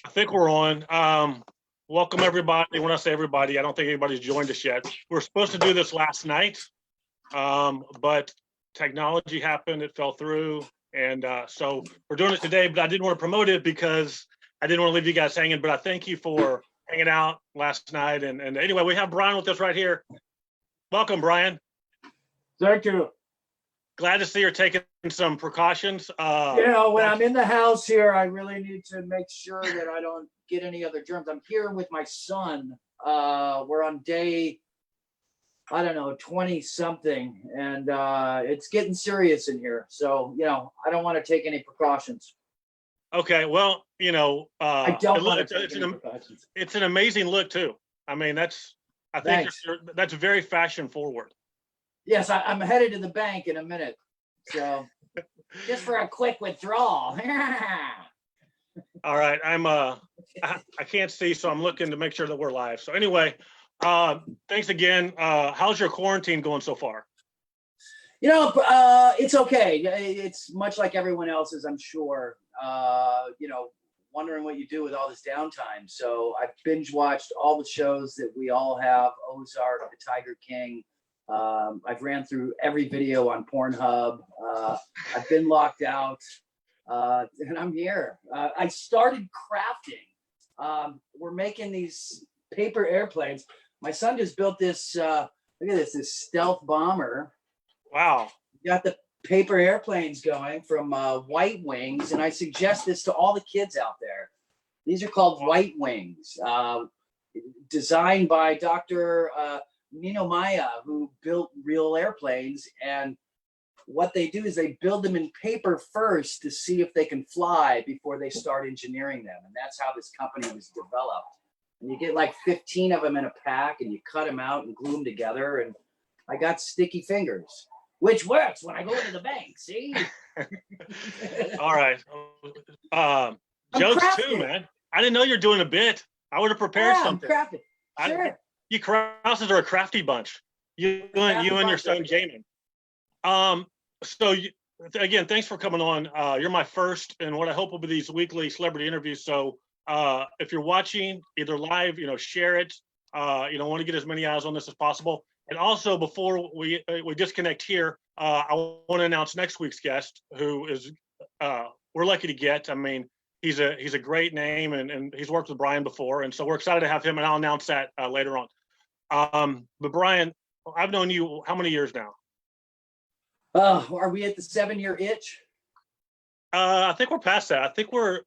I think we're on. Welcome everybody. When I say everybody, I don't think anybody's joined us yet. We were supposed to do this last night, but technology happened, it fell through. And so we're doing it today, but I didn't want to promote it because I didn't want to leave you guys hanging, but I thank you for hanging out last night. And anyway, we have Brian with us right here. Welcome, Brian. Thank you. Glad to see you're taking some precautions. When I'm in the house here, I really need to make sure that I don't get any other germs. I'm here with my son. We're on day, 20 something, and it's getting serious in here. So, I don't want to take any precautions. Okay, well, I don't want to take any precautions. It's an amazing look too. I mean, I think that's very fashion forward. Yes, I'm headed to the bank in a minute. So just for a quick withdrawal. All right. I can't see, so I'm looking to make sure that we're live. So anyway, thanks again. How's your quarantine going so far? It's okay. It's much like everyone else's, I'm sure. Wondering what you do with all this downtime. So I've binge watched all the shows that we all have, Ozark, The Tiger King. I've ran through every video on Pornhub. I've been locked out, and I'm here. I started crafting. We're making these paper airplanes. My son just built this, look at this stealth bomber. Wow. Got the paper airplanes going from White Wings, and I suggest this to all the kids out there. These are called White Wings, designed by Dr. Nino Maya, who built real airplanes. And what they do is they build them in paper first to see if they can fly before they start engineering them. And that's how this company was developed. And you get like 15 of them in a pack, and you cut them out and glue them together. And I got sticky fingers, which works when I go into the bank. See? All right. Jokes too, man. I didn't know you're doing a bit. I would have prepared something. I'm crafting. Sure. You Krauses are a crafty bunch. You and your son Jamin. Again, thanks for coming on. You're my first in what I hope will be these weekly celebrity interviews. So if you're watching either live, share it. Want to get as many eyes on this as possible. And also, before we disconnect here, I want to announce next week's guest, who is we're lucky to get. I mean, he's a great name, and he's worked with Brian before, and so we're excited to have him. And I'll announce that later on. But Brian, I've known you how many years now? Are we at the 7-year itch? I think we're past that. I think we're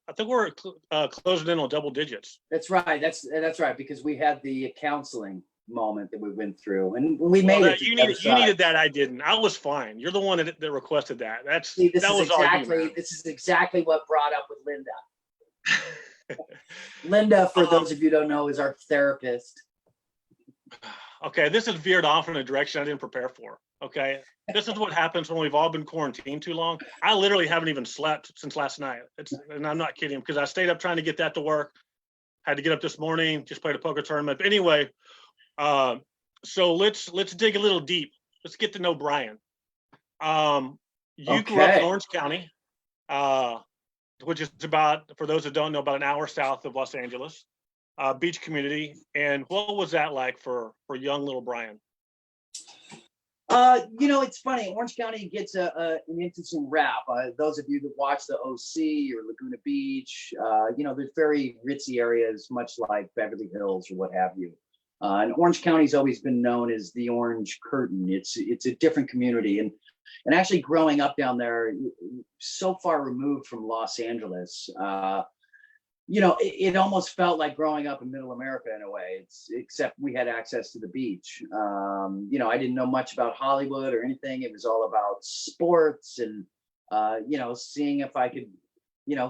closing in on double digits. That's right. That's right, because we had the counseling moment that we went through, and we made it. You needed that. I didn't. I was fine. You're the one that requested that. This is exactly what brought up with Linda. Linda, for those of you who don't know, is our therapist. Okay, this is veered off in a direction I didn't prepare for. Okay, this is what happens when we've all been quarantined too long. I literally haven't even slept since last night. And I'm not kidding, because I stayed up trying to get that to work. Had to get up this morning, just played a poker tournament. But anyway, so let's dig a little deep. Let's get to know Brian. You grew up in Orange County, which is about, for those that don't know, about an hour south of Los Angeles. Beach community. And what was that like for young little Brian? It's funny. Orange County gets an interesting rap. Those of you that watch the OC or Laguna Beach, there's very ritzy areas, much like Beverly Hills or what have you. And Orange County's always been known as the Orange Curtain. It's a different community, and actually growing up down there, so far removed from Los Angeles. It almost felt like growing up in Middle America in a way. Except we had access to the beach. I didn't know much about Hollywood or anything. It was all about sports and seeing if I could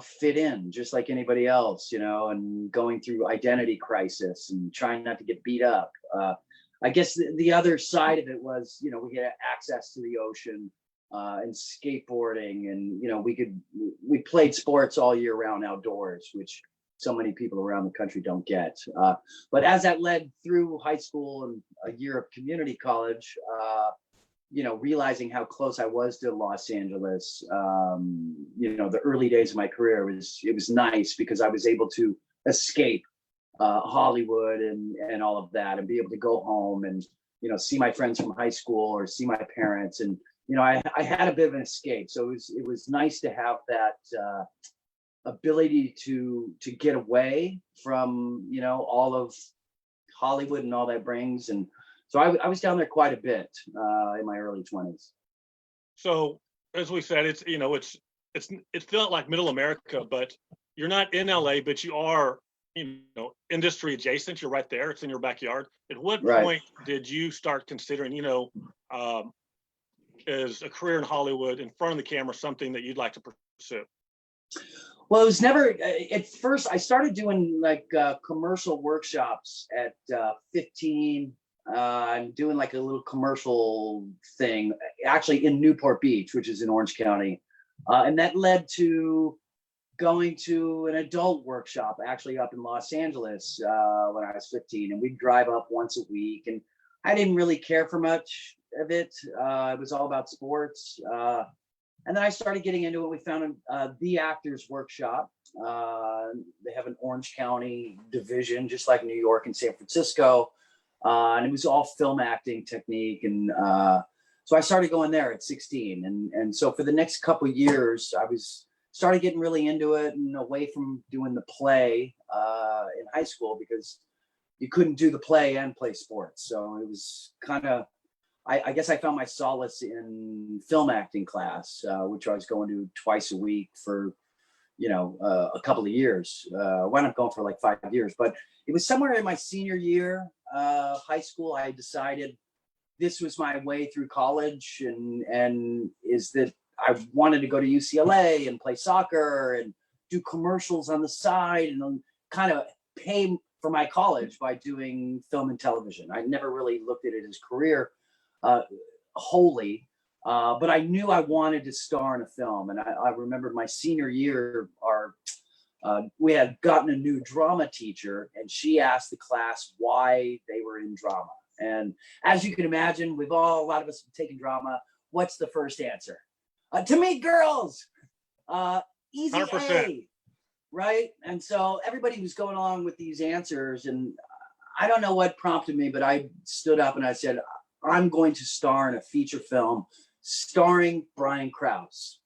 fit in just like anybody else, and going through identity crisis and trying not to get beat up. I guess the other side of it was, we had access to the ocean and skateboarding, and we played sports all year round outdoors, which so many people around the country don't get. But as that led through high school and a year of community college, realizing how close I was to Los Angeles, the early days of my career, it was nice because I was able to escape Hollywood and all of that, and be able to go home and see my friends from high school or see my parents, and I had a bit of an escape. So it was nice to have that ability to get away from all of Hollywood and all that brings. And so I was down there quite a bit in my early 20s. So as we said, it felt like middle America, but you're not in LA, but you are industry adjacent. You're right there. It's in your backyard. At what point did you start considering, as a career in Hollywood, in front of the camera, something that you'd like to pursue? Well, it was never, at first I started doing like commercial workshops at 15. I'm doing like a little commercial thing, actually in Newport Beach, which is in Orange County. And that led to going to an adult workshop, actually up in Los Angeles when I was 15. And we'd drive up once a week. And I didn't really care for much of it. It was all about sports. And then I started getting into it. We found the Actors Workshop. They have an Orange County division, just like New York and San Francisco. And it was all film acting technique. And so I started going there at 16. And so for the next couple of years, I started getting really into it and away from doing the play in high school, because you couldn't do the play and play sports. So it was kind of, I guess I found my solace in film acting class, which I was going to twice a week for, a couple of years. I wound up going for like 5 years, but it was somewhere in my senior year, high school, I decided this was my way through college, and is that I wanted to go to UCLA and play soccer and do commercials on the side and kind of pay for my college by doing film and television. I never really looked at it as career wholly, but I knew I wanted to star in a film. And I remember my senior year, we had gotten a new drama teacher, and she asked the class why they were in drama. And as you can imagine, a lot of us have taken drama. What's the first answer? To meet girls, easy 100%. A, right? And so everybody was going along with these answers, and I don't know what prompted me, but I stood up and I said, I'm going to star in a feature film starring Brian Krause.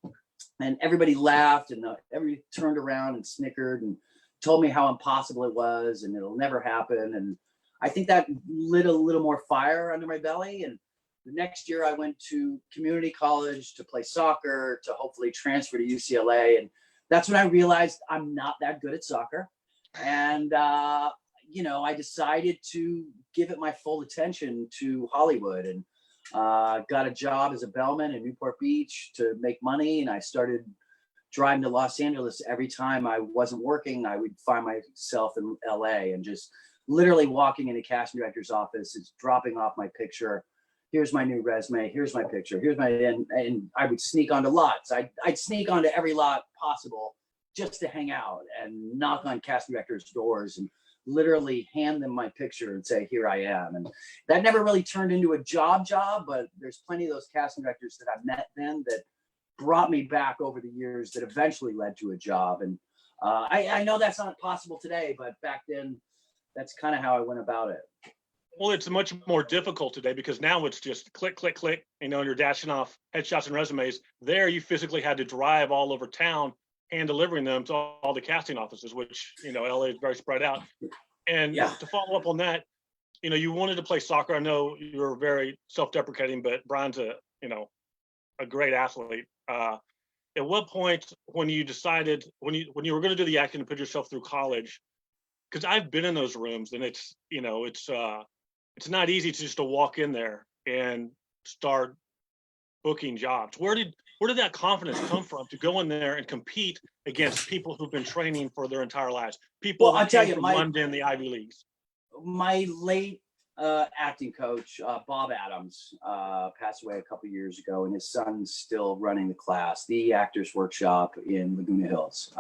And everybody laughed, and everybody turned around and snickered and told me how impossible it was and it'll never happen. And I think that lit a little more fire under my belly. And the next year I went to community college to play soccer, to hopefully transfer to UCLA. And that's when I realized I'm not that good at soccer. And, I decided to give it my full attention to Hollywood, and got a job as a bellman in Newport Beach to make money. And I started driving to Los Angeles every time I wasn't working. I would find myself in LA and just literally walking in a casting director's office, it's dropping off my picture. Here's my new resume. Here's my picture. And I would sneak onto lots. I'd sneak onto every lot possible just to hang out and knock on casting directors' doors and literally hand them my picture and say, here I am. And that never really turned into a job, but there's plenty of those casting directors that I've met then that brought me back over the years that eventually led to a job. And I know that's not possible today, but back then, that's kind of how I went about it. Well, it's much more difficult today because now it's just click, click, click, and you're dashing off headshots and resumes. There, you physically had to drive all over town and delivering them to all the casting offices, which, LA is very spread out. And to follow up on that, you wanted to play soccer. I know you were very self-deprecating, but Brian's a great athlete. At what point, when you decided, when you were going to do the acting and put yourself through college, because I've been in those rooms, and it's not easy to walk in there and start booking jobs. Where did that confidence come from to go in there and compete against people who've been training for their entire lives? People I'll tell you, from London, the Ivy Leagues. My late acting coach, Bob Adams, passed away a couple years ago, and his son's still running the class, the Actors Workshop in Laguna Hills.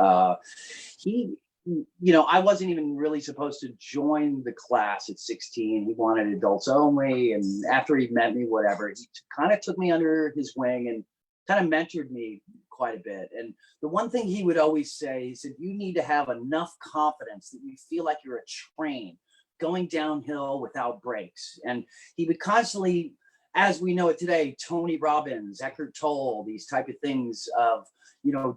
I wasn't even really supposed to join the class at 16. He wanted adults only. And after he met me, whatever, he kind of took me under his wing and kind of mentored me quite a bit. And the one thing he would always say, he said, you need to have enough confidence that you feel like you're a train going downhill without brakes. And he would constantly, as we know it today, Tony Robbins, Eckhart Tolle, these type of things of,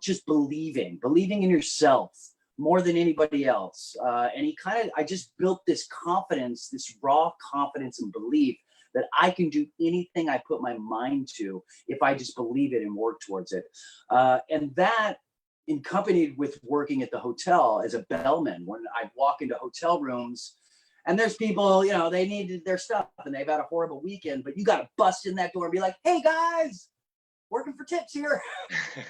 just believing in yourself more than anybody else. And I just built this confidence, this raw confidence and belief that I can do anything I put my mind to if I just believe it and work towards it. And that, accompanied with working at the hotel as a bellman, when I walk into hotel rooms and there's people, they needed their stuff and they've had a horrible weekend, but you got to bust in that door and be like, hey guys, working for tips here.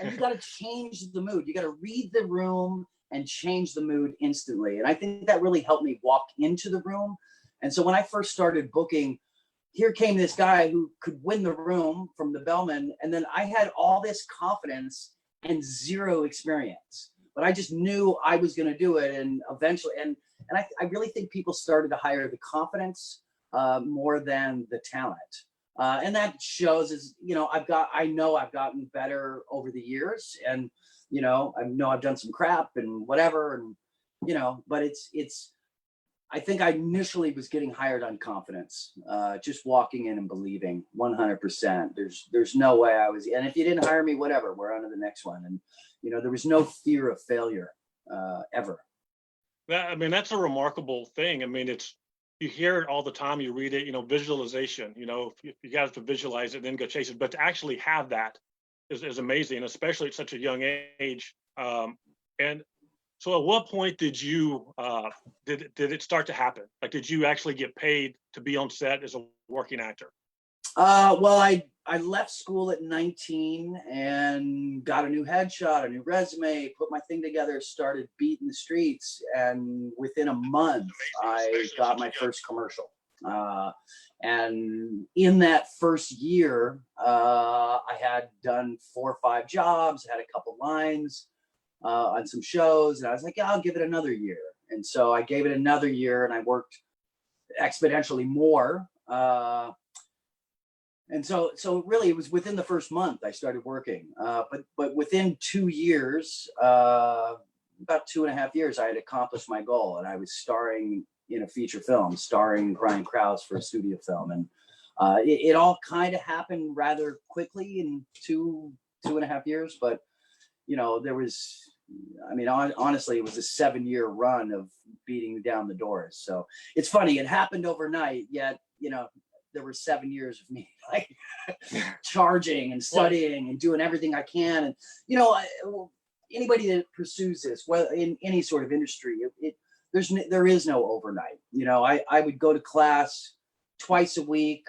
And you got to change the mood. You got to read the room and change the mood instantly. And I think that really helped me walk into the room. And so when I first started booking, here came this guy who could win the room from the bellman. And then I had all this confidence and zero experience, but I just knew I was going to do it. And eventually, and I really think people started to hire the confidence more than the talent. And that shows as, I know I've gotten better over the years, and, I know I've done some crap and whatever. And, but I think I initially was getting hired on confidence, just walking in and believing 100%. There's no way I was, and if you didn't hire me, whatever, we're on to the next one. And, there was no fear of failure ever. That's a remarkable thing. You hear it all the time, you read it, visualization, you got to visualize it, then go chase it. But to actually have that is amazing, especially at such a young age. And so at what point did you, did it start to happen? Like, did you actually get paid to be on set as a working actor? Well, I left school at 19 and got a new headshot, a new resume, put my thing together, started beating the streets. And within a month, I got my first commercial. And in that first year, I had done 4 or 5 jobs, had a couple lines on some shows. And I was like, yeah, I'll give it another year. And so I gave it another year and I worked exponentially more. And so really it was within the first month I started working, but within 2 years, about 2.5 years, I had accomplished my goal, and I was starring in a feature film, starring Brian Krause for a studio film. And it all kind of happened rather quickly in 2.5 years, but there was, honestly, it was a 7-year run of beating down the doors. So it's funny, it happened overnight, yet, there were 7 years of me like charging and studying and doing everything I can. And, anybody that pursues this, well, in any sort of industry, there is no overnight. I would go to class twice a week,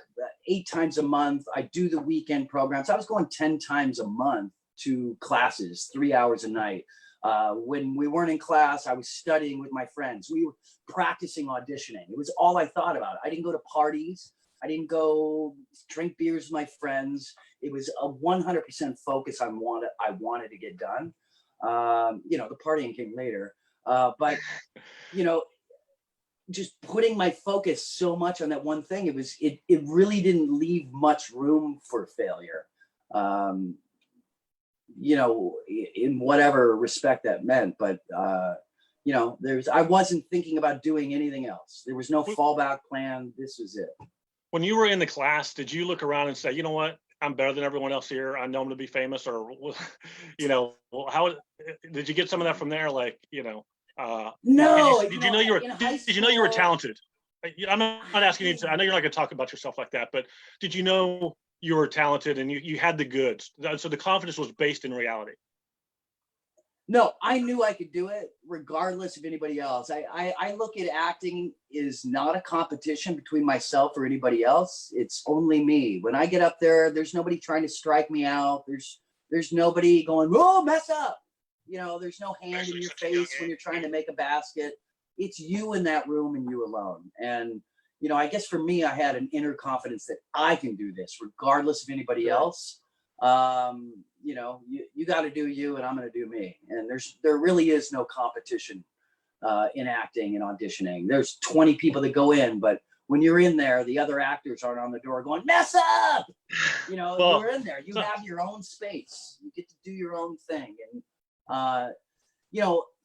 8 times a month. I do the weekend programs. I was going 10 times a month to classes, 3 hours a night. When we weren't in class, I was studying with my friends. We were practicing auditioning. It was all I thought about. I didn't go to parties. I didn't go drink beers with my friends. It was a 100% focus on what I wanted to get done. The partying came later. But, just putting my focus so much on that one thing, it really didn't leave much room for failure. In whatever respect that meant. But, I wasn't thinking about doing anything else. There was no fallback plan. This was it. When you were in the class, did you look around and say, you know what, I'm better than everyone else here, I know I'm going to be famous? Or, how did you get some of that from there? Like, no, did you know you were talented? I'm not asking you to, I know you're not going to talk about yourself like that, but did you know you were talented and you had the goods? So the confidence was based in reality. No, I knew I could do it regardless of anybody else. I look at acting is not a competition between myself or anybody else. It's only me. When I get up there, there's nobody trying to strike me out. There's nobody going, oh, mess up. There's no hand in your face when you're trying to make a basket. It's you in that room and you alone. And, I guess for me, I had an inner confidence that I can do this regardless of anybody else. You got to do you and I'm going to do me. And there really is no competition in acting and auditioning. There's 20 people that go in, but when you're in there, the other actors aren't on the door going, mess up. Well, you're in there. You have your own space. You get to do your own thing. And,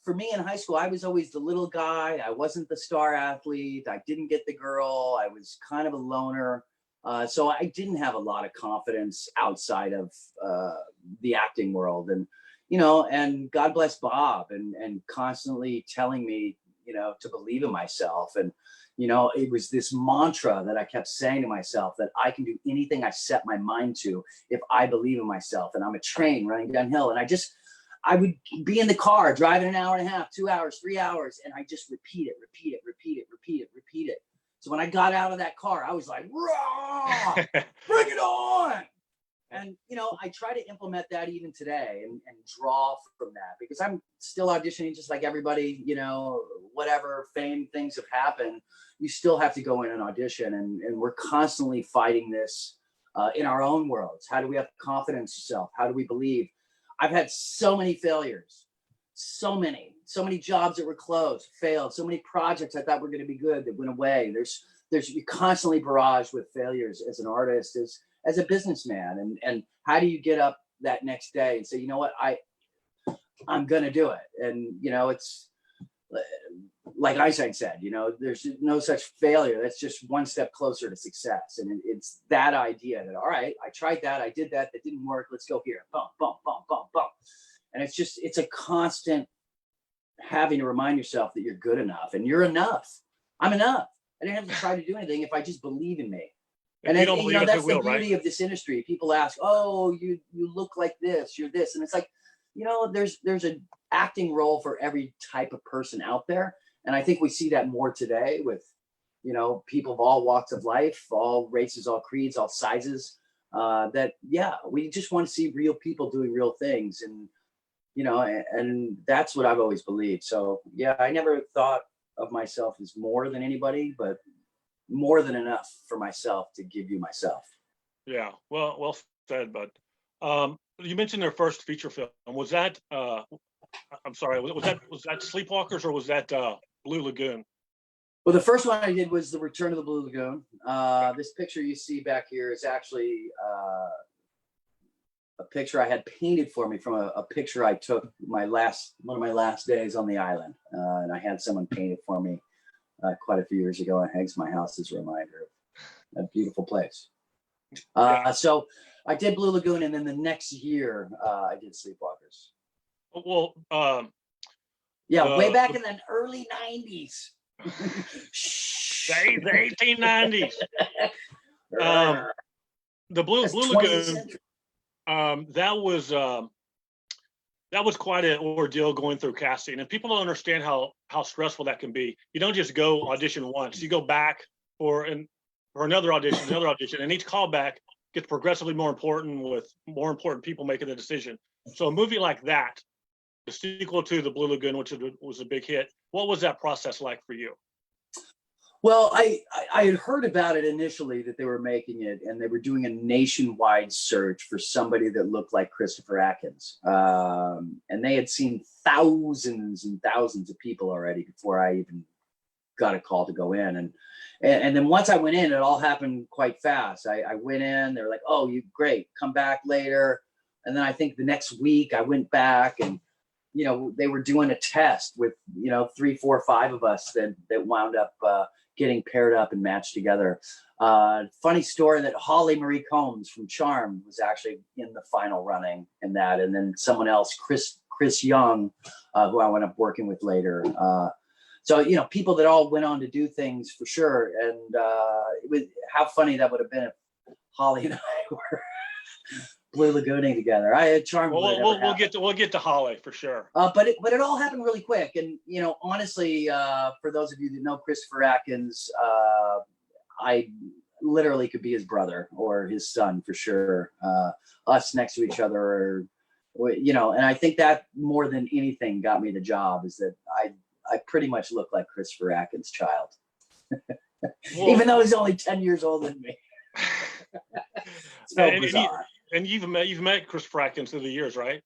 for me in high school, I was always the little guy. I wasn't the star athlete. I didn't get the girl. I was kind of a loner. So I didn't have a lot of confidence outside of the acting world. And, and God bless Bob and constantly telling me, to believe in myself. And, it was this mantra that I kept saying to myself that I can do anything I set my mind to if I believe in myself. And I'm a train running downhill. And I would be in the car driving an hour and a half, 2 hours, 3 hours. And I just repeat it. So when I got out of that car, I was like, raw, bring it on. And, I try to implement that even today and draw from that, because I'm still auditioning just like everybody, whatever fame things have happened, you still have to go in and audition. And we're constantly fighting this in our own worlds. How do we have confidence in yourself? How do we believe? I've had so many failures, so many jobs that were closed, failed, so many projects I thought were going to be good that went away. You're constantly barraged with failures as an artist, as a businessman. And how do you get up that next day and say, you know what, I'm going to do it. And, it's like Einstein said, there's no such failure. That's just one step closer to success. And it's that idea that, all right, I tried that. I did that. That didn't work. Let's go here. Bump, bump, bump, bump, bump. And it's a constant having to remind yourself that you're good enough and you're enough. I'm enough. I didn't have to try to do anything if I just believe in me. And then, that's the beauty of this industry. People ask, oh, you look like this, you're this. And it's like, there's an acting role for every type of person out there. And I think we see that more today with, people of all walks of life, all races, all creeds, all sizes, we just want to see real people doing real things. And, and that's what I've always believed. So, yeah, I never thought of myself as more than anybody, but more than enough for myself to give you myself. Yeah, well said, bud. You mentioned their first feature film. Was that I'm sorry, was that Sleepwalkers or was that Blue Lagoon? Well, the first one I did was The Return of the Blue Lagoon. This picture you see back here is actually a picture I had painted for me from a picture I took one of my last days on the island. And I had someone paint it for me quite a few years ago, and hangs in my house as a reminder of a beautiful place. So I did Blue Lagoon, and then the next year I did Sleepwalkers. Well, way back in the early 90s. the 1890s. The Blue Lagoon. That was quite an ordeal going through casting, and people don't understand how stressful that can be. You don't just go audition once; you go back for another audition, and each callback gets progressively more important with more important people making the decision. So a movie like that, the sequel to The Blue Lagoon, which was a big hit, what was that process like for you? Well, I had heard about it initially, that they were making it, and they were doing a nationwide search for somebody that looked like Christopher Atkins. And they had seen thousands and thousands of people already before I even got a call to go in. And then once I went in, it all happened quite fast. I went in, they were like, oh, you great, come back later. And then I think the next week I went back, and they were doing a test with 3, 4, 5 of us that wound up getting paired up and matched together. Funny story that Holly Marie Combs from Charmed was actually in the final running in that, and then someone else, Chris Young, who I wound up working with later. So people that all went on to do things for sure, and it was, how funny that would have been if Holly and I were Blue Lagooning together. I had Charmed. We'll get to Holly for sure. But it all happened really quick, and honestly, for those of you that know Christopher Atkins, I literally could be his brother or his son for sure. Us next to each other, and I think that more than anything got me the job, is that I pretty much look like Christopher Atkins' child, even though he's only 10 years older than me. So bizarre. And you've met Christopher Atkins through the years, right?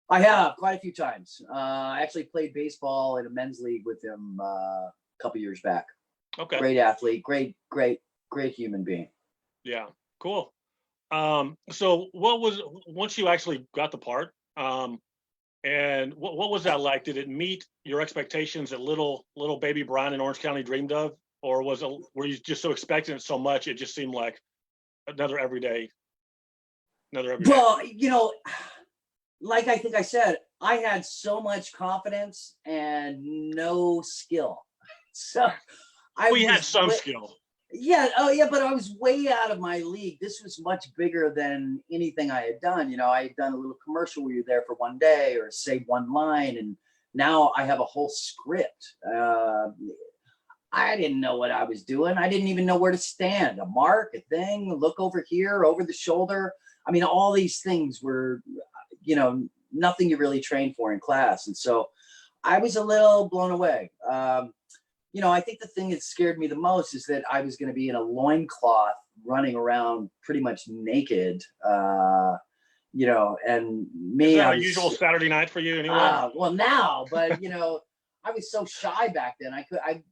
I have quite a few times. I actually played baseball in a men's league with him a couple years back. Okay. Great athlete, great human being. Yeah. Cool. So what was, once you actually got the part, and what was that like? Did it meet your expectations that little baby Brian in Orange County dreamed of, or were you just so expecting it so much it just seemed like another everyday? Well, you know, like I think I said, I had so much confidence and no skill. So We had some skill. Yeah. Oh, yeah. But I was way out of my league. This was much bigger than anything I had done. You know, I had done a little commercial where you're there for one day or say one line. And now I have a whole script. I didn't know what I was doing. I didn't even know where to stand. A mark, a thing, look over here, over the shoulder. I mean, all these things were, you know, nothing you really train for in class. And so I was a little blown away. You know, I think the thing that scared me the most is that I was going to be in a loincloth running around pretty much naked, you know, and me. Is that a usual Saturday night for you anyway? Well, now, but you know, I was so shy back then. I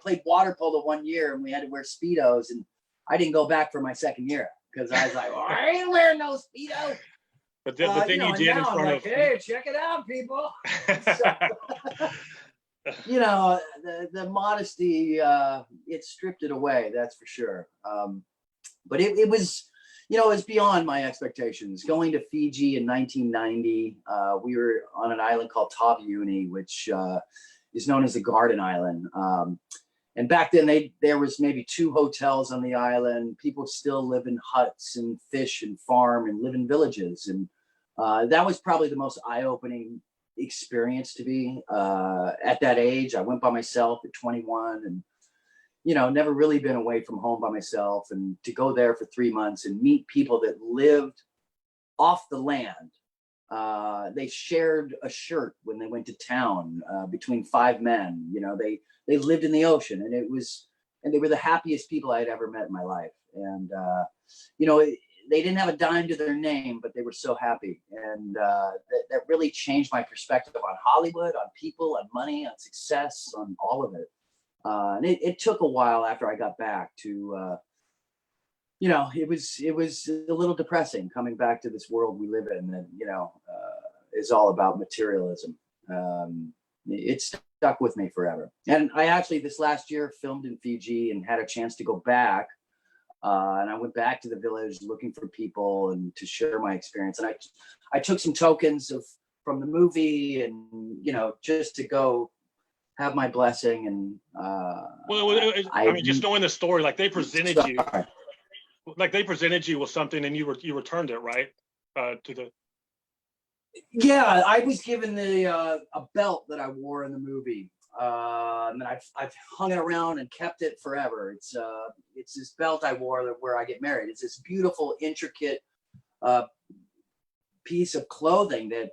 played water polo 1 year and we had to wear Speedos, and I didn't go back for my second year because I was like, well, I ain't wearing no Speedo. But then you did in front of. Hey, check it out, people. So, you know, the modesty, it stripped it away, that's for sure. But it was, you know, it was beyond my expectations. Going to Fiji in 1990, we were on an island called Taveuni, which is known as the Garden Island. And back then there was maybe 2 hotels on the island. People still live in huts and fish and farm and live in villages. And that was probably the most eye-opening experience to be at that age. I went by myself at 21 and, you know, never really been away from home by myself, and to go there for 3 months and meet people that lived off the land. They shared a shirt when they went to town between 5 men. You know, they lived in the ocean, and they were the happiest people I had ever met in my life. And you know, they didn't have a dime to their name, but they were so happy. And that really changed my perspective on Hollywood, on people, on money, on success, on all of it. And it took a while after I got back to, you know, it was a little depressing coming back to this world we live in that, you know, is all about materialism. It stuck with me forever. And I actually, this last year, filmed in Fiji and had a chance to go back. And I went back to the village looking for people and to share my experience. And I took some tokens from the movie, and, you know, just to go have my blessing. And I mean, just knowing the story, like they presented you with something, and you returned it, right? To the. Yeah, I was given a belt that I wore in the movie. And I've hung it around and kept it forever. It's this belt I wore where I get married. It's this beautiful, intricate piece of clothing that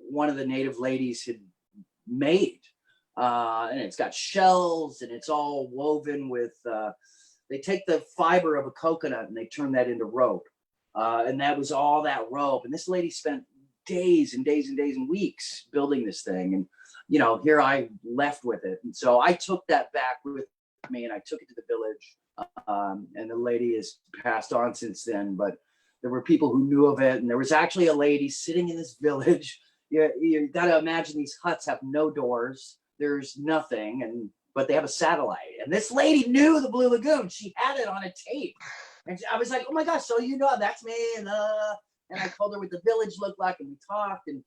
one of the native ladies had made, and it's got shells, and it's all woven with. They take the fiber of a coconut and they turn that into rope, and that was all that rope. And this lady spent days and days and days and weeks building this thing, and, you know, here I left with it. And so I took that back with me and I took it to the village. And the lady has passed on since then, but there were people who knew of it. And there was actually a lady sitting in this village. You got to imagine these huts have no doors. There's nothing, but they have a satellite. And this lady knew the Blue Lagoon. She had it on a tape. And I was like, oh my gosh, so you know, that's me. And I told her what the village looked like, and we talked. And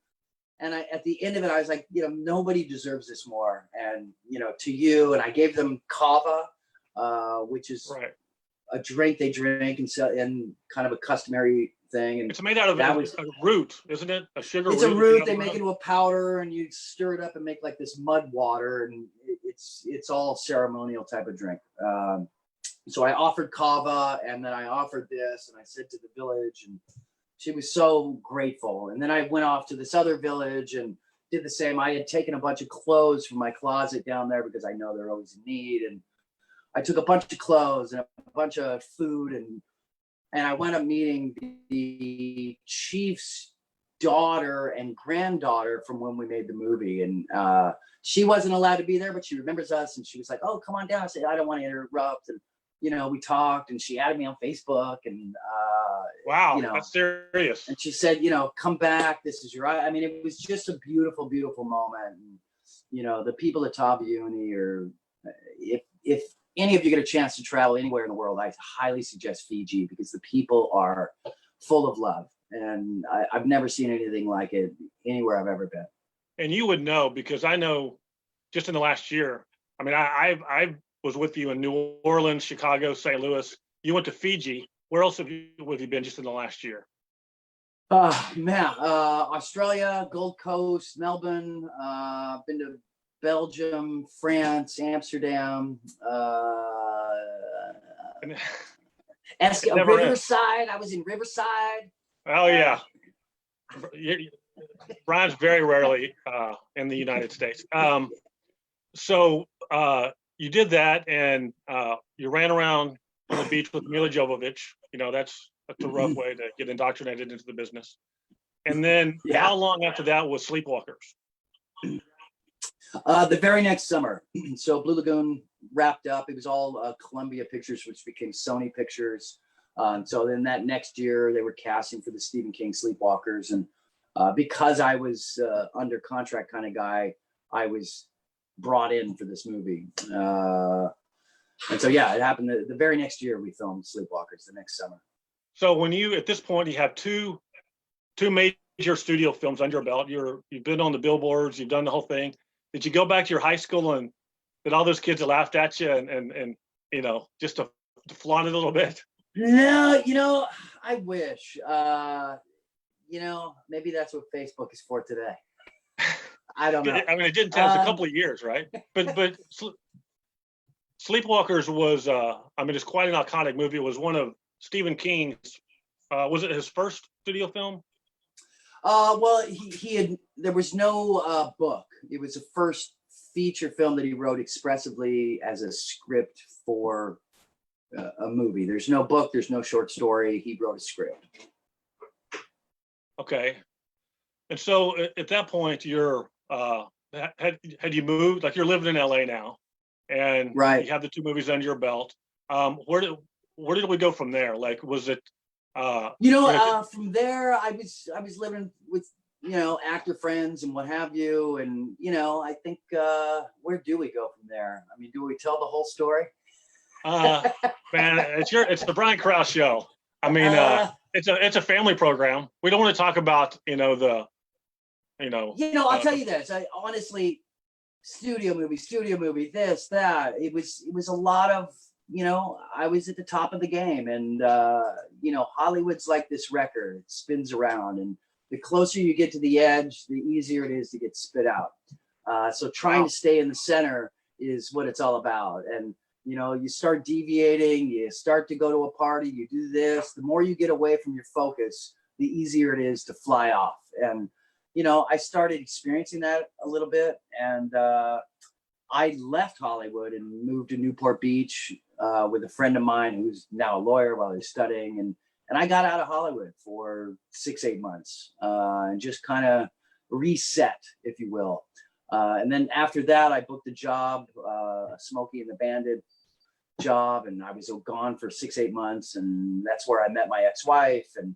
at the end of it, I was like, you know, nobody deserves this more. And, you know, to you, and I gave them kava, which is a drink they drink and kind of a customary thing. And it's made out of a root, isn't it? A sugar root. It's a root. They make it into a powder, and you stir it up and make like this mud water. And it's all ceremonial type of drink. So I offered kava, and then I offered this, and I said to the village, and she was so grateful. And then I went off to this other village and did the same. I had taken a bunch of clothes from my closet down there because I know they're always in need. And I took a bunch of clothes and a bunch of food, and I wound up meeting the chief's daughter and granddaughter from when we made the movie, and she wasn't allowed to be there, but she remembers us, and she was like, "Oh, come on down." I said, "I don't want to interrupt," and we talked, and she added me on Facebook, and wow, that's serious. and she said, "Come back. This is your." I mean, it was just a beautiful, beautiful moment. And, the people at Taviuni, or if any of you get a chance to travel anywhere in the world, I highly suggest Fiji, because the people are full of love, and I've never seen anything like it anywhere I've ever been. And you would know, because I know just in the last year, I mean, I was with you in New Orleans, Chicago, St. Louis. You went to Fiji. Where else have you been just in the last year? Australia, Gold Coast, Melbourne, been to Belgium, France, Amsterdam, Riverside. I was in Riverside. Oh yeah. Brian's very rarely in the United States. So you did that, and you ran around on the beach with Mila Jovovich. That's a rough way to get indoctrinated into the business. And then how long after that was Sleepwalkers? The very next summer. So Blue Lagoon wrapped up. It was all Columbia Pictures, which became Sony Pictures. So then that next year, they were casting for the Stephen King Sleepwalkers. And because I was under contract kind of guy, I was brought in for this movie. And so, it happened the very next year we filmed Sleepwalkers, the next summer. So when at this point, you have two major studio films under your belt. You've been on the billboards, you've done the whole thing. Did you go back to your high school and did all those kids that laughed at you and just to flaunt it a little bit? No, I wish. Maybe that's what Facebook is for today. I don't know. I mean, it didn't take us a couple of years, right? But Sleepwalkers was, it's quite an iconic movie. It was one of Stephen King's, was it his first studio film? Well, there was no book. It was the first feature film that he wrote expressively as a script for a movie. There's no book, there's no short story. He wrote a script. Okay. And so at that point, you're, had you moved, like you're living in LA now, and right. You have the two movies under your belt. Where did we go from there? Like, was it, from there, I was living with, actor friends and what have you. And, I think, where do we go from there? I mean, do we tell the whole story? Man, it's the Brian Krause show. I mean, it's a family program. We don't want to talk about, I'll tell you this. I honestly, studio movie, this, that. It was a lot of, I was at the top of the game, and Hollywood's like this record. It spins around, and the closer you get to the edge, the easier it is to get spit out. So trying to stay in the center is what it's all about. And you start deviating, you start to go to a party, you do this. The more you get away from your focus, the easier it is to fly off. And I started experiencing that a little bit, and I left Hollywood and moved to Newport Beach with a friend of mine who's now a lawyer while he's studying. And I got out of Hollywood for 6-8 months and just kind of reset, if you will. And then after that, I booked a job, a Smokey and the Bandit job, and I was gone for 6-8 months. And that's where I met my ex-wife. And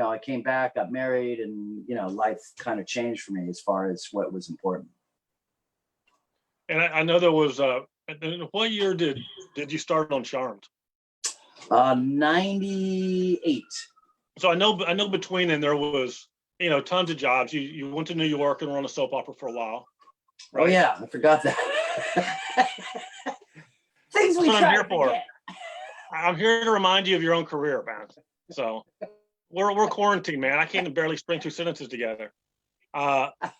I came back, got married, and life kind of changed for me as far as what was important. And I know there was what year did you start on Charmed? 98. So I know between then there was tons of jobs. You went to New York and were on a soap opera for a while. Right? Oh yeah, I forgot that. Things we try to forget. I'm here to remind you of your own career, man. So we're quarantined, man. I can't barely string two sentences together.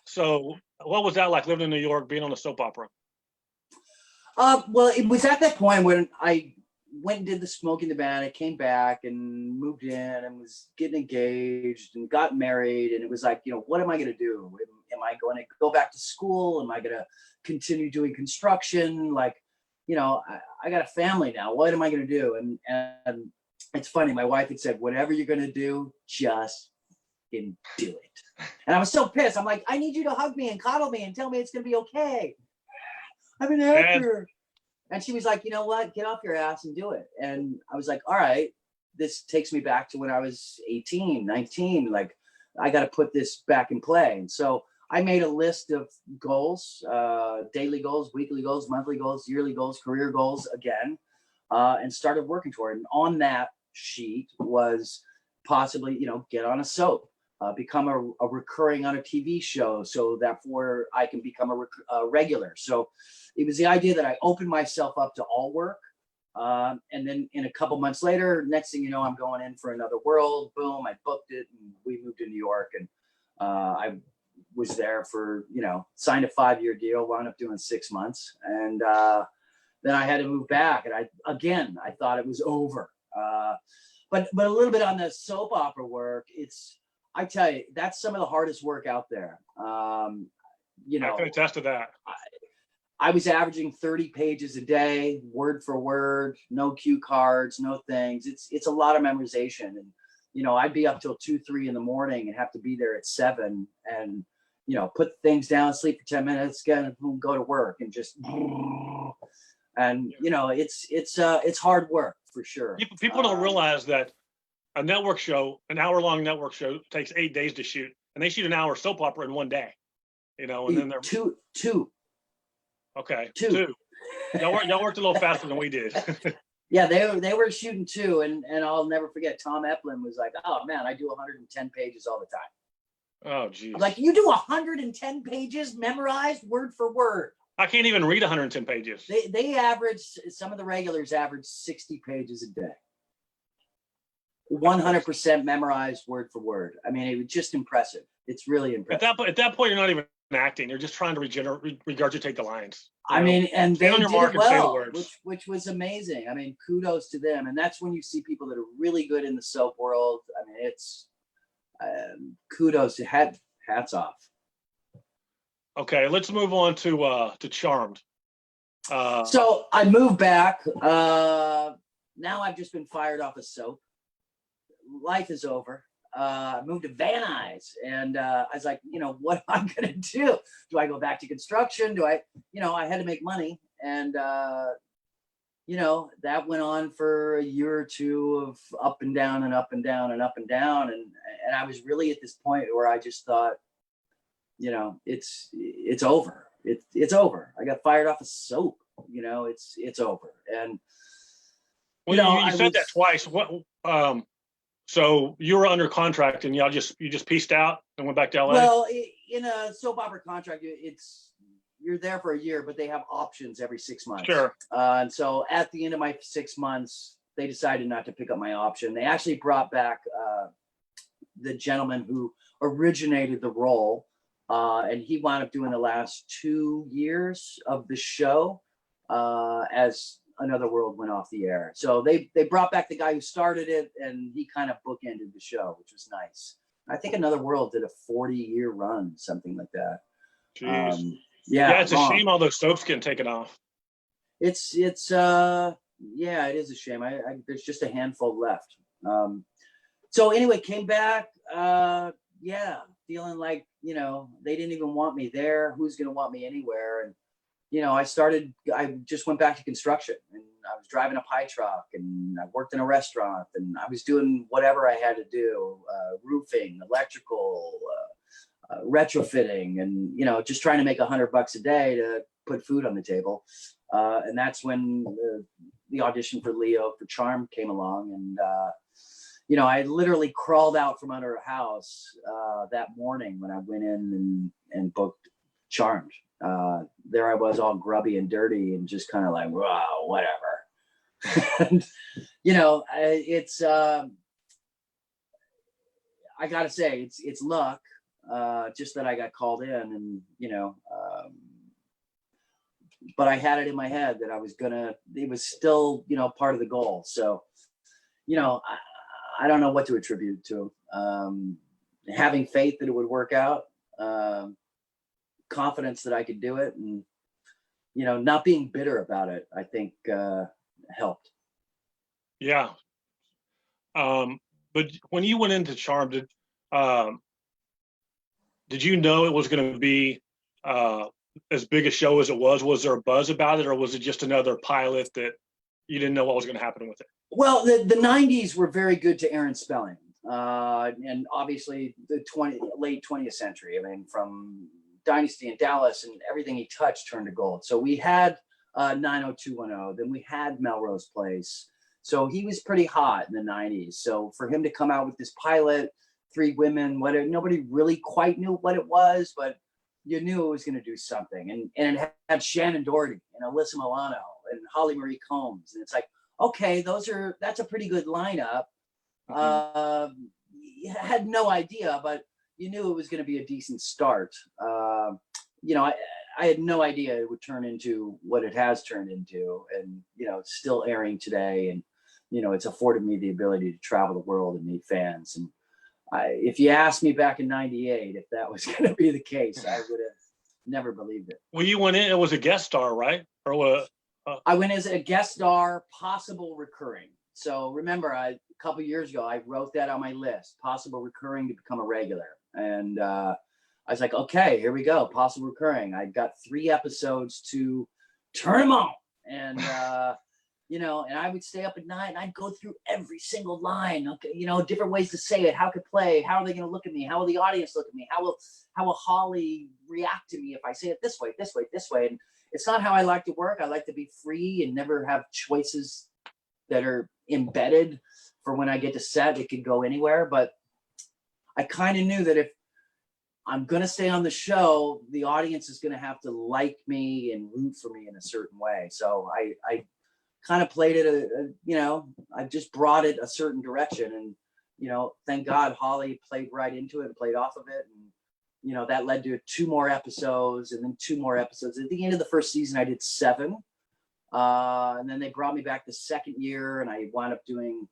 So what was that like, living in New York, being on a soap opera? Well, it was at that point when I went and did the Smoking the Bandit, came back and moved in and was getting engaged and got married. And it was like, what am I going to do? Am I going to go back to school? Am I going to continue doing construction? Like, I got a family now. What am I going to do? And it's funny. My wife had said, whatever you're going to do, just fucking do it. And I was so pissed. I'm like, I need you to hug me and coddle me and tell me it's going to be okay. I'm an actor. And she was like, you know what? Get off your ass and do it. And I was like, all right, this takes me back to when I was 18, 19. Like, I got to put this back in play. And so I made a list of goals, daily goals, weekly goals, monthly goals, yearly goals, career goals again, and started working toward it. And on that sheet was possibly, get on a soap, become a recurring on a TV show so that for I can become a regular. So it was the idea that I opened myself up to all work. And then in a couple months later, next thing you know, I'm going in for Another World. Boom, I booked it and we moved to New York. And I was there for, signed a 5-year deal, wound up doing 6 months. And then I had to move back. And I thought it was over. But a little bit on the soap opera work, I tell you, that's some of the hardest work out there. I can attest to that. I was averaging 30 pages a day, word for word, no cue cards, no things. It's a lot of memorization. And, I'd be up till 2, 3 in the morning and have to be there at 7 and, put things down, sleep for 10 minutes, go to work and just, and, it's hard work for sure. People don't realize that a network show, an hour-long network show takes 8 days to shoot, and they shoot an hour soap opera in 1 day, and then they're two. Okay, 2. Y'all worked a little faster than we did. Yeah, they were shooting 2, and I'll never forget. Tom Eplin was like, "Oh man, I do 110 pages all the time." Oh geez. I'm like, you do 110 pages memorized word for word? I can't even read 110 pages. They average, some of the regulars average 60 pages a day. 100% memorized word for word. I mean, it was just impressive. It's really impressive. At that point, you're not even acting. You're just trying to regurgitate the lines. I mean, and they did it well, the which was amazing. I mean, kudos to them. And that's when you see people that are really good in the soap world. I mean, it's kudos to hats off. Okay, let's move on to Charmed. So I moved back. Now I've just been fired off of soap. Life is over. I moved to Van Nuys, and I was like, what am I gonna do? Do I go back to construction? Do I, I had to make money, and that went on for a year or two of up and down and up and down and up and down, and I was really at this point where I just thought, it's over. It's over. I got fired off of soap. It's over. And you said that twice. What? So you were under contract and you just pieced out and went back to LA? Well, in a soap opera contract, you're there for a year, but they have options every 6 months. Sure. And so at the end of my 6 months, they decided not to pick up my option. They actually brought back the gentleman who originated the role, and he wound up doing the last 2 years of the show as Another World went off the air. So they brought back the guy who started it, and he kind of bookended the show, which was nice. I think Another World did a 40-year run, something like that. Jeez. Yeah, it's a shame all those soaps getting taken off. It's it is a shame. There's just a handful left. So anyway, came back. Feeling like they didn't even want me there. Who's gonna want me anywhere? And I just went back to construction, and I was driving a pie truck, and I worked in a restaurant, and I was doing whatever I had to do, roofing, electrical, retrofitting, and, just trying to make $100 a day to put food on the table. And that's when the audition for Leo for Charmed came along. And, I literally crawled out from under a house that morning when I went in and booked Charmed. There I was, all grubby and dirty, and just kind of like, wow, whatever. And, it's I gotta say, it's luck, just that I got called in, and but I had it in my head that it was still part of the goal. So I don't know what to attribute to. Having faith that it would work out, confidence that I could do it, and not being bitter about it, I think helped. Yeah. But when you went into Charmed, did you know it was going to be as big a show as it was? Was there a buzz about it, or was it just another pilot that you didn't know what was going to happen with it? Well, the 90s were very good to Aaron Spelling. And obviously the late 20th century. I mean, from Dynasty and Dallas, and everything he touched turned to gold. So we had 90210, then we had Melrose Place. So he was pretty hot in the 90s. So for him to come out with this pilot, 3 women, whatever, nobody really quite knew what it was, but you knew it was going to do something. And it had Shannon Doherty and Alyssa Milano and Holly Marie Combs. And it's like, okay, that's a pretty good lineup. You had no idea, but you knew it was going to be a decent start. I had no idea it would turn into what it has turned into, and it's still airing today, and it's afforded me the ability to travel the world and meet fans. And if you asked me back in '98 if that was going to be the case, I would have never believed it. Well, you went in; it was a guest star, right? Or what? I went as a guest star, possible recurring. So remember, a couple of years ago, I wrote that on my list: possible recurring to become a regular. And I was like, okay, here we go, possible recurring. I got 3 episodes to turn them on, and and I would stay up at night and I'd go through every single line. Okay, different ways to say it, how it could play, how are they going to look at me, how will the audience look at me, how will Holly react to me if I say it this way, this way, this way. And it's not how I like to work. I like to be free and never have choices that are embedded for when I get to set. It could go anywhere, but I kind of knew that if I'm going to stay on the show, the audience is going to have to like me and root for me in a certain way. So I kind of played it, I just brought it a certain direction. And, thank God Holly played right into it and played off of it. And, that led to 2 more episodes and then 2 more episodes. At the end of the first season, I did 7. And then they brought me back the second year, and I wound up doing,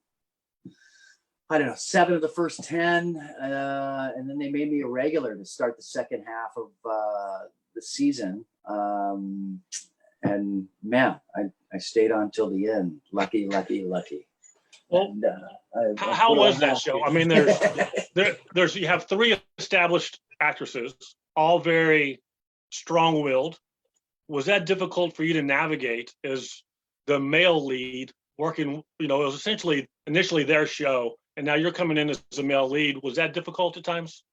7 of the first 10. And then they made me a regular to start the second half of the season. And man, I stayed on till the end. Lucky. Well, and, how was that show? I mean, there's you have 3 established actresses, all very strong-willed. Was that difficult for you to navigate as the male lead working? It was essentially initially their show, and now you're coming in as a male lead. Was that difficult at times?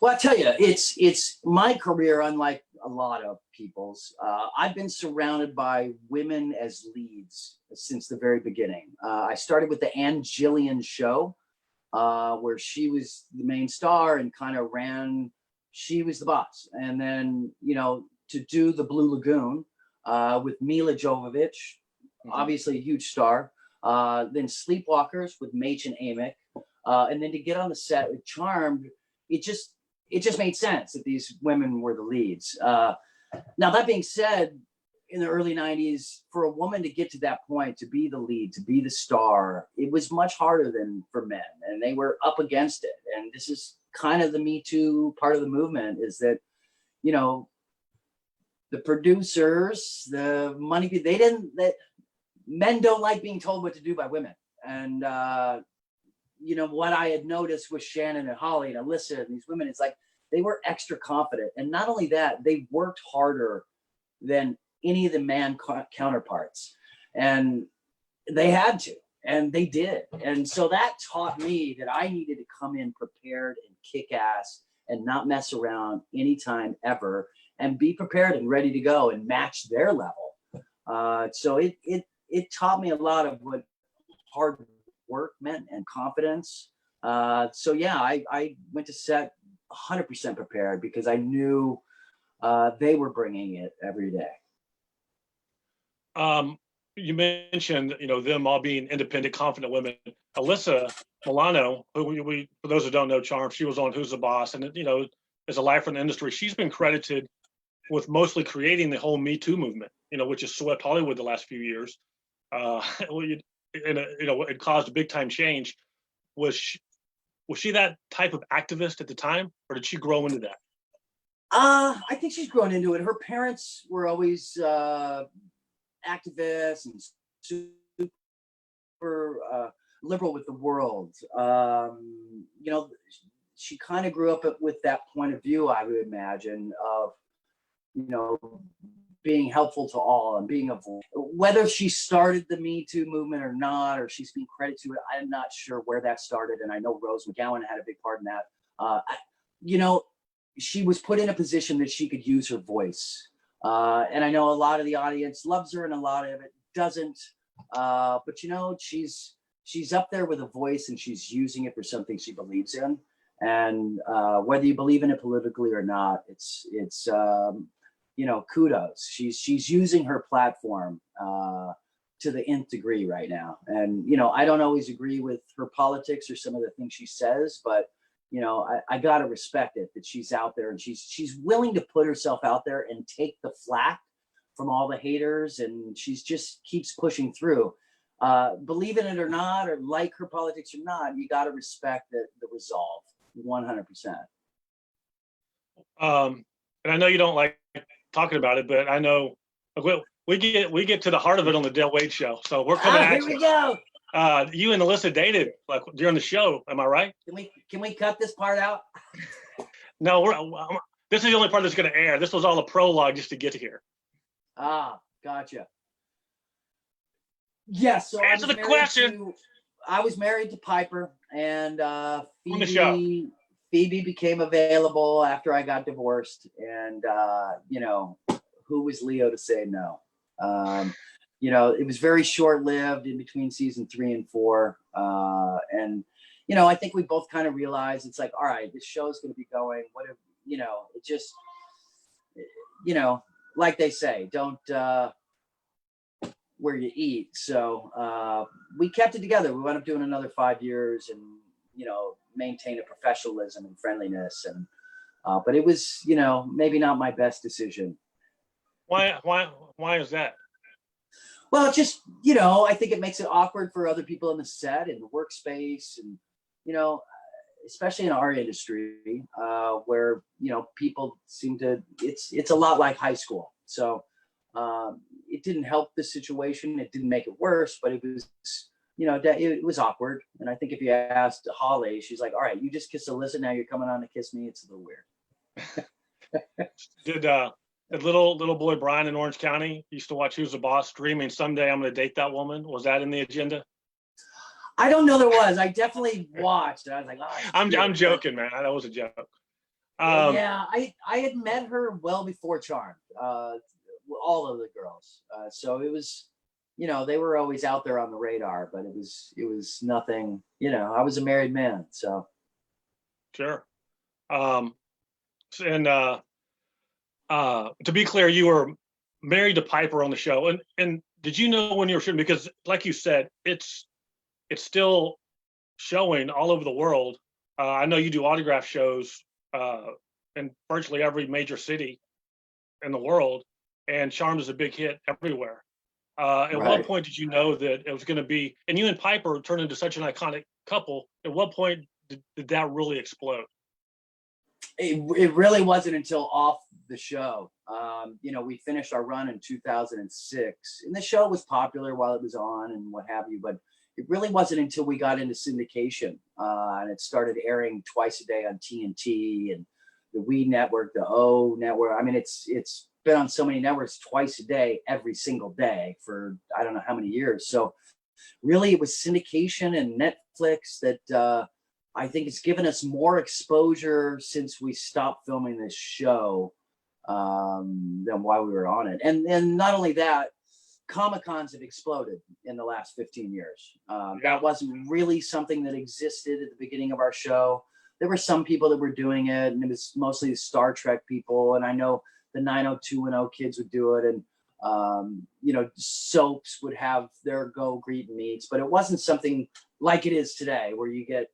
Well, I tell you, it's my career, unlike a lot of people's. I've been surrounded by women as leads since the very beginning. I started with the Ann Jillian show, where she was the main star and kind of she was the boss. And then, to do the Blue Lagoon with Mila Jovovich, obviously a huge star. Then Sleepwalkers with Machen Amick. And then to get on the set with Charmed, it just made sense that these women were the leads. Now, that being said, in the early 90s, for a woman to get to that point, to be the lead, to be the star, it was much harder than for men, and they were up against it. And this is kind of the Me Too part of the movement, is that, the producers, the money, men don't like being told what to do by women. And, what I had noticed with Shannon and Holly and Alyssa and these women, it's like they were extra confident. And not only that, they worked harder than any of the man counterparts. And they had to, and they did. And so that taught me that I needed to come in prepared and kick ass and not mess around anytime ever, and be prepared and ready to go and match their level. So it taught me a lot of what hard work meant and confidence. So yeah, I went to set 100% prepared because I knew they were bringing it every day. You mentioned, them all being independent, confident women. Alyssa Milano, who we for those who don't know, Charm, she was on Who's the Boss, and as a lifer in the industry, she's been credited with mostly creating the whole Me Too movement, which has swept Hollywood the last few years. It caused a big time change. Was she that type of activist at the time, or did she grow into that? I think she's grown into it. Her parents were always activists and super liberal with the world. she kind of grew up with that point of view, I would imagine, of, you know, being helpful to all and being a voice. Whether she started the Me Too movement or not, or she's being credited to it, I'm not sure where that started. And I know Rose McGowan had a big part in that. You know, she was put in a position that she could use her voice. And I know a lot of the audience loves her and a lot of it doesn't. But, you know, she's up there with a voice and she's using it for something she believes in. And whether you believe in it politically or not, it's you know, kudos. She's using her platform to the nth degree right now. And, you know, I don't always agree with her politics or some of the things she says, but, you know, I got to respect it that she's out there and she's willing to put herself out there and take the flack from all the haters. And she's just keeps pushing through. Believe in it or not, or like her politics or not, you got to respect the resolve 100%. And I know you don't like talking about it, but I know we get to the heart of it on the Dale Wade show. So we're coming at you. Here we go. You and Alyssa dated like during the show. Am I right? Can we cut this part out? No, this is the only part that's going to air. This was all a prologue just to get here. Ah, gotcha. Yes. So answer the question. I was married to Piper, and on the show. Phoebe became available after I got divorced, and you know, who was Leo to say no? You know, it was very short-lived in between season 3 and 4, and you know, I think we both kind of realized it's like, all right, this show's going to be going. What if, you know, it just, you know, like they say, don't where you eat. So we kept it together. We wound up doing another 5 years, and you know, maintain a professionalism and friendliness, and but it was, you know, maybe not my best decision. Why is that? Well, just, you know, I think it makes it awkward for other people in the set and the workspace, and you know, especially in our industry, where, you know, people seem to, it's a lot like high school. So it didn't help the situation. It didn't make it worse, but it was, you know, it was awkward. And I think if you asked Holly, she's like, all right, you just kissed Alyssa, now you're coming on to kiss me. It's a little weird. Did little boy Brian in Orange County used to watch Who's the Boss, dreaming someday I'm going to date that woman? Was that in the agenda? I don't know there was. I definitely watched. And I was like, oh, I'm joking, man. That was a joke. Yeah, I had met her well before Charmed, all of the girls. So it was, you know, they were always out there on the radar, but it was nothing, you know, I was a married man, so. Sure. To be clear, you were married to Piper on the show. And did you know when you were shooting? Because like you said, it's still showing all over the world. I know you do autograph shows in virtually every major city in the world, and Charmed is a big hit everywhere. At what point did you know that it was going to be, and you and Piper turned into such an iconic couple, at what point did that really explode? It really wasn't until off the show. You know, we finished our run in 2006, and the show was popular while it was on and what have you, but it really wasn't until we got into syndication, and it started airing twice a day on TNT and the We Network, the O Network. I mean, it's been on so many networks twice a day, every single day for I don't know how many years. So really it was syndication and Netflix that I think it's given us more exposure since we stopped filming this show than while we were on it. And not only that, Comic-Cons have exploded in the last 15 years. That wasn't really something that existed at the beginning of our show. There were some people that were doing it, and it was mostly the Star Trek people. And I know the 90210 kids would do it, and you know, soaps would have their go greet and meets, but it wasn't something like it is today, where you get,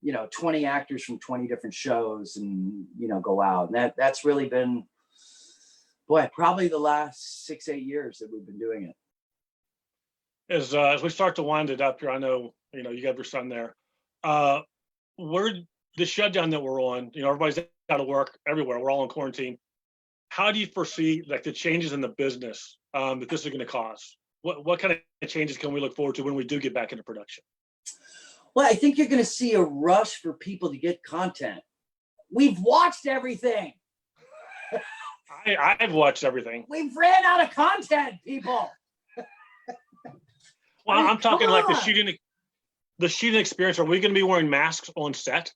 you know, 20 actors from 20 different shows and, you know, go out. And that's really been, boy, probably the last 6-8 years that we've been doing it. As we start to wind it up here, I know, you know, you got your son there. We're the shutdown that we're on, you know, everybody's out of work everywhere. We're all in quarantine. How do you foresee like the changes in the business that this is going to cause? What kind of changes can we look forward to when we do get back into production? Well, I think you're going to see a rush for people to get content. We've watched everything. I've watched everything. We've ran out of content, people. Well, I'm talking like the on. shooting experience. Are we going to be wearing masks on set?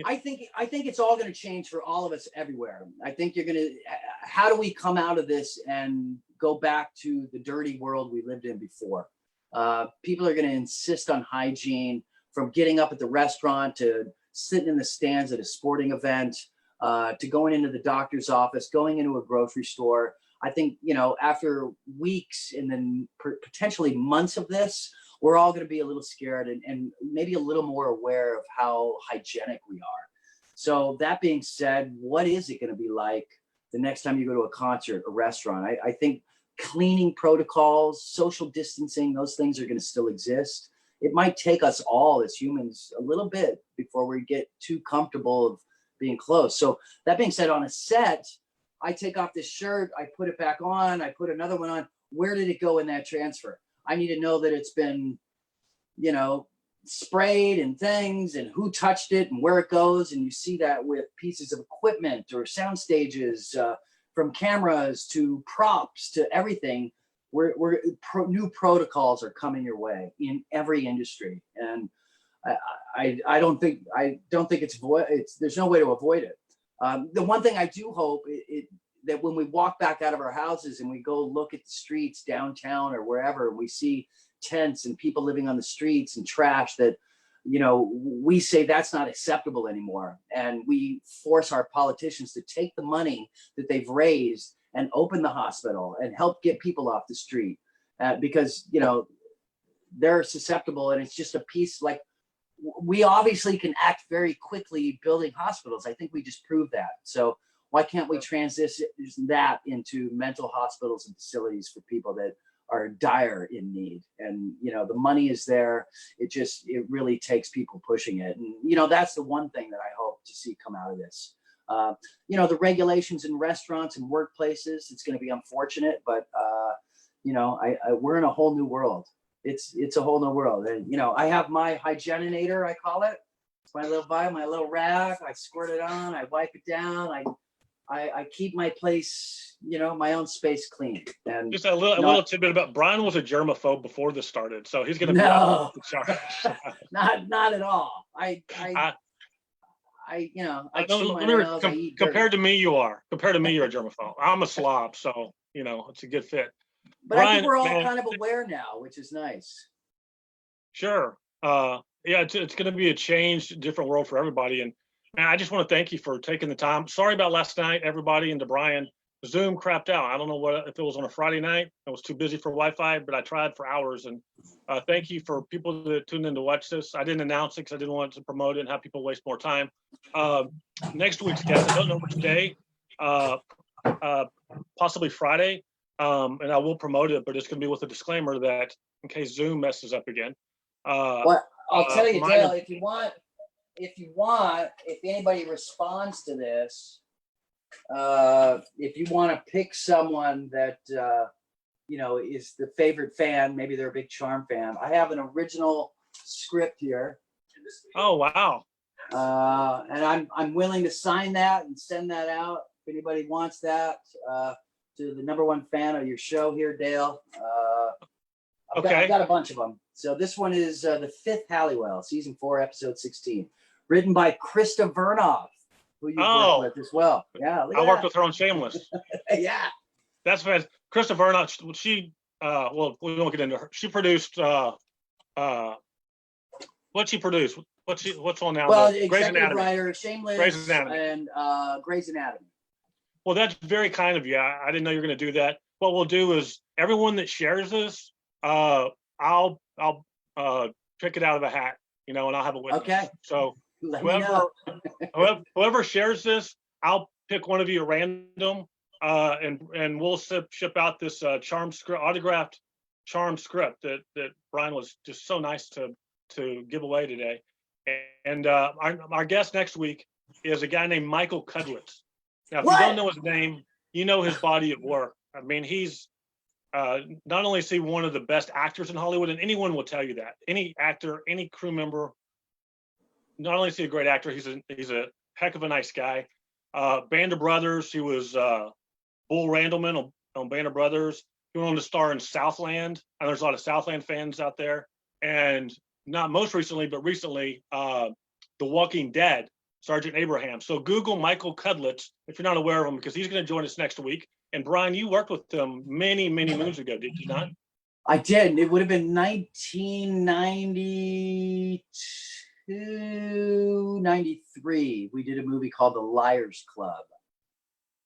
I think it's all going to change for all of us everywhere. I think you're going to. How do we come out of this and go back to the dirty world we lived in before? People are going to insist on hygiene, from getting up at the restaurant to sitting in the stands at a sporting event, to going into the doctor's office, going into a grocery store. I think, after weeks and then potentially months of this, we're all going to be a little scared and maybe a little more aware of how hygienic we are. So that being said, what is it going to be like the next time you go to a concert, a restaurant? I think cleaning protocols, social distancing, those things are going to still exist. It might take us all as humans a little bit before we get too comfortable of being close. So that being said, on a set, I take off this shirt, I put it back on, I put another one on. Where did it go in that transfer? I need to know that it's been, sprayed and things, and who touched it and where it goes. And you see that with pieces of equipment or sound stages, from cameras to props to everything. New protocols are coming your way in every industry, and I don't think there's no way to avoid it. The one thing I do hope that when we walk back out of our houses and we go look at the streets downtown or wherever, we see tents and people living on the streets and trash, that we say that's not acceptable anymore, and we force our politicians to take the money that they've raised and open the hospital and help get people off the street, because they're susceptible, and it's just a piece. Like, we obviously can act very quickly building hospitals. I think we just proved that. So why can't we transition that into mental hospitals and facilities for people that are dire in need? And the money is there. It really takes people pushing it. And that's the one thing that I hope to see come out of this. The regulations in restaurants and workplaces, it's going to be unfortunate, but we're in a whole new world. It's a whole new world. And I have my hygieninator, I call it. It's my little vial, my little rack. I squirt it on, I wipe it down, I keep my place, my own space clean. And just a little tidbit about Brian was a germaphobe before this started, so he's going to be no, off the charts. not at all. I compared to me, you are. Compared to me, you're a germaphobe. I'm a slob, so it's a good fit. But Brian, I think we're all kind of aware now, which is nice. Sure. Yeah, it's going to be a changed, different world for everybody. And man, I just want to thank you for taking the time. Sorry about last night, everybody, and to Brian. Zoom crapped out. I don't know if it was on a Friday night. I was too busy for Wi-Fi, but I tried for hours. And thank you for people that tuned in to watch this. I didn't announce it because I didn't want to promote it and have people waste more time. Next week's guest, I don't know which day, possibly Friday. And I will promote it, but it's going to be with a disclaimer that in case Zoom messes up again. Well, I'll tell you, Dale, if anybody responds to this, if you want to pick someone that is the favorite fan, maybe they're a big Charm fan, I have an original script here. Oh wow! And I'm willing to sign that and send that out if anybody wants that, to the #1 fan of your show here, Dale. I've got a bunch of them. So this one is The Fifth Halliwell, season 4, episode 16, written by Krista Vernoff, who you worked with as well. Yeah, I worked with her on Shameless. Yeah, that's fantastic. Krista Vernoff. She well, we won't get into her. She produced what she produced. What's on now? Well, Grey's Anatomy. Writer, Shameless, Grey's Anatomy. And Grey's Anatomy. Well, that's very kind of you. I didn't know you were going to do that. What we'll do is everyone that shares this, I'll pick it out of a hat, and I'll have a witness. Okay. So whoever shares this, I'll pick one of you at random, and we'll ship out this charm script, autographed charm script that Brian was just so nice to give away today. And our guest next week is a guy named Michael Kudlitz. Now, if you don't know his name, you know his body of work. I mean, he's not only is he one of the best actors in Hollywood, and anyone will tell you that. Any actor, any crew member, not only is he a great actor, he's a heck of a nice guy. Band of Brothers, he was Bull Randleman on Band of Brothers. He went on to star in Southland, and there's a lot of Southland fans out there. And not most recently, but recently, The Walking Dead, Sergeant Abraham. So Google Michael Cudlitz if you're not aware of him, because he's going to join us next week. And Brian, you worked with him many, many moons ago, did you not? I did. It would have been 1992, 93. We did a movie called The Liars Club.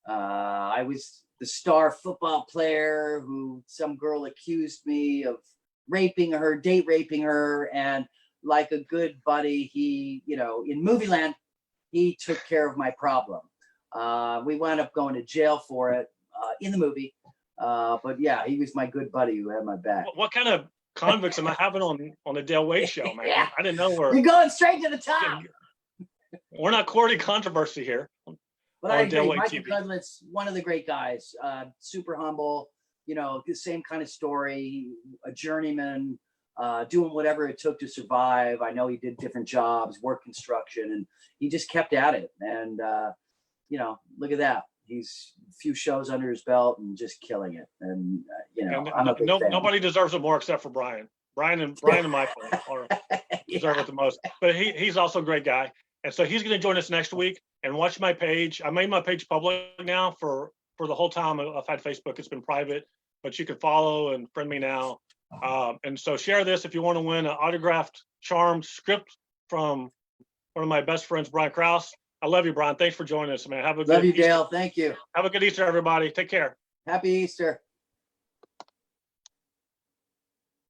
I was the star football player who some girl accused me of date raping her. And like a good buddy, he, in movie land, he took care of my problem. We wound up going to jail for it in the movie. But yeah, he was my good buddy who had my back. What kind of convicts am I having on the Dale Wade show, man? Yeah. I didn't know You're going straight to the top. We're not courting controversy here. But I agree, Michael Cudlitz, one of the great guys, super humble, the same kind of story, a journeyman, doing whatever it took to survive. I know he did different jobs, work construction, and he just kept at it. And, look at that. He's a few shows under his belt and just killing it. And, I'm a big fan. Nobody deserves it more except for Brian. Brian and Michael deserve it the most. But he's also a great guy. And so he's going to join us next week, and watch my page. I made my page public now for the whole time I've had Facebook. It's been private, but you can follow and friend me now. And so share this if you want to win an autographed charmed script from one of my best friends, Brian Krause. I love you, Brian. Thanks for joining us, man. Have a good Love you, Easter. Dale. Thank you. Have a good Easter, everybody. Take care. Happy Easter.